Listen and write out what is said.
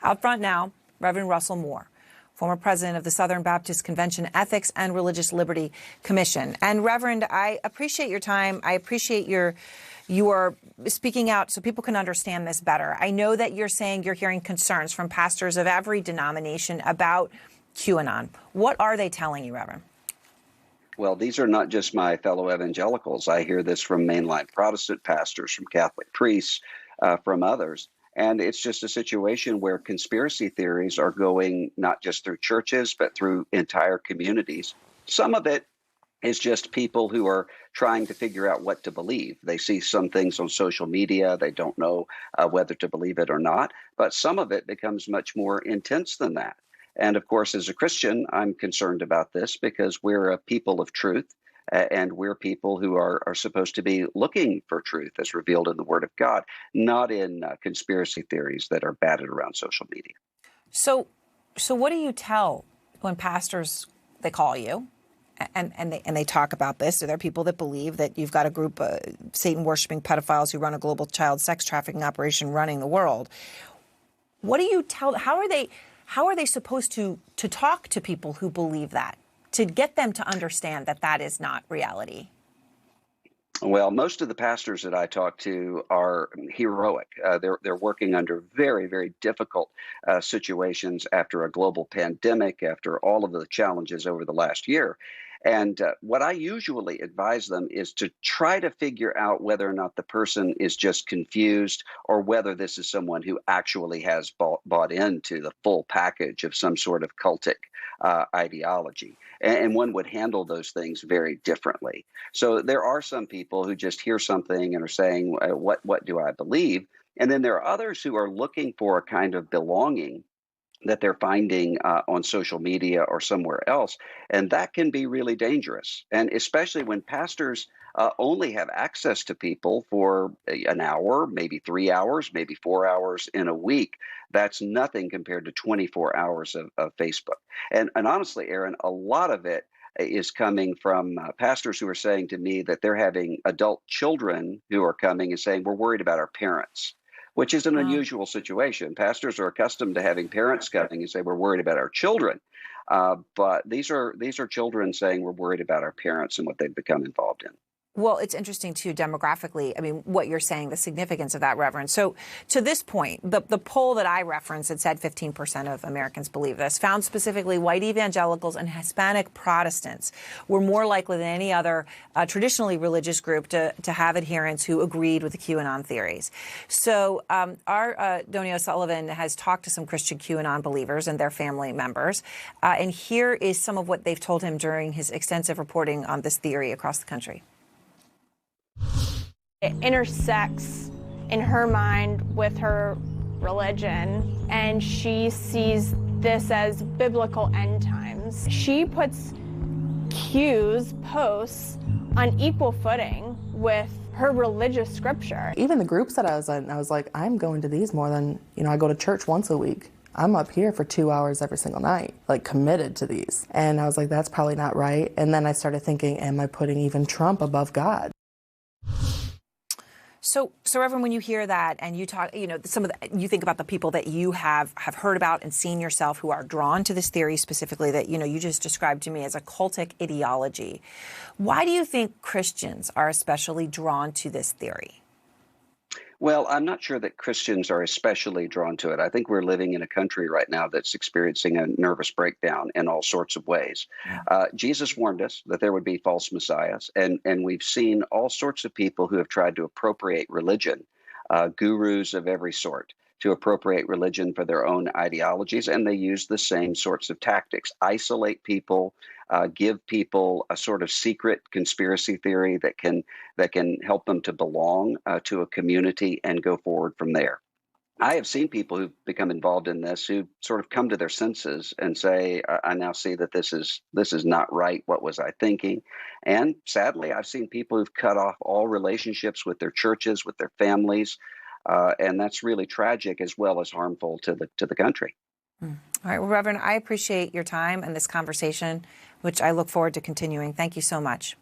Out front now, Reverend Russell Moore, former president of the Southern Baptist Convention Ethics and Religious Liberty Commission. And Reverend, I appreciate your time. I appreciate your speaking out so people can understand this better. I know that you're saying you're hearing concerns from pastors of every denomination about QAnon. What are they telling you, Reverend? Well, these are not just my fellow evangelicals. I hear this from mainline Protestant pastors, from Catholic priests, from others. And it's just a situation where conspiracy theories are going not just through churches, but through entire communities. Some of it is just people who are trying to figure out what to believe. They see some things on social media. They don't know whether to believe it or not. But some of it becomes much more intense than that. And of course, as a Christian, I'm concerned about this because we're a people of truth, and we're people who are supposed to be looking for truth as revealed in the Word of God, not in conspiracy theories that are batted around social media. So what do you tell when pastors, they call you and they talk about this? So there are people that believe that you've got a group of Satan-worshiping pedophiles who run a global child sex trafficking operation running the world. What do you tell? How are they supposed to talk to people who believe that, to get them to understand that that is not reality? Well, most of the pastors that I talk to are heroic. They're working under very, very difficult situations after a global pandemic, after all of the challenges over the last year. And what I usually advise them is to try to figure out whether or not the person is just confused or whether this is someone who actually has bought into the full package of some sort of cultic ideology. And one would handle those things very differently. So there are some people who just hear something and are saying, what do I believe? And then there are others who are looking for a kind of belonging that they're finding on social media or somewhere else. And that can be really dangerous. And especially when pastors only have access to people for an hour, maybe 3 hours, maybe 4 hours in a week. That's nothing compared to 24 hours of Facebook. And honestly, Aaron, a lot of it is coming from pastors who are saying to me that they're having adult children who are coming and saying, we're worried about our parents, which is an unusual situation. Pastors are accustomed to having parents coming and say, we're worried about our children. But these are children saying we're worried about our parents and what they've become involved in. Well, it's interesting, too, demographically. I mean, what you're saying, the significance of that, Reverend. So to this point, the poll that I referenced that said 15% of Americans believe this found specifically white evangelicals and Hispanic Protestants were more likely than any other traditionally religious group to have adherents who agreed with the QAnon theories. So our Donnie O'Sullivan has talked to some Christian QAnon believers and their family members. And here is some of what they've told him during his extensive reporting on this theory across the country. It intersects in her mind with her religion, and she sees this as biblical end times. She puts Q's posts on equal footing with her religious scripture. Even the groups that I was in, I was like, I'm going to these more than, I go to church once a week. I'm up here for 2 hours every single night, like committed to these. And I was like, that's probably not right. And then I started thinking, am I putting even Trump above God? So Reverend, when you hear that and you talk, you think about the people that you have heard about and seen yourself who are drawn to this theory specifically that, you just described to me as a cultic ideology. Why do you think Christians are especially drawn to this theory? Well, I'm not sure that Christians are especially drawn to it. I think we're living in a country right now that's experiencing a nervous breakdown in all sorts of ways. Jesus warned us that there would be false messiahs, and we've seen all sorts of people who have tried to appropriate religion, gurus of every sort, to appropriate religion for their own ideologies, and they use the same sorts of tactics: isolate people, give people a sort of secret conspiracy theory that can help them to belong to a community and go forward from there. I have seen people who've become involved in this who sort of come to their senses and say, I now see that this is not right. What was I thinking? And sadly, I've seen people who've cut off all relationships with their churches, with their families. And that's really tragic as well as harmful to the country. All right. Well, Reverend, I appreciate your time and this conversation, which I look forward to continuing. Thank you so much.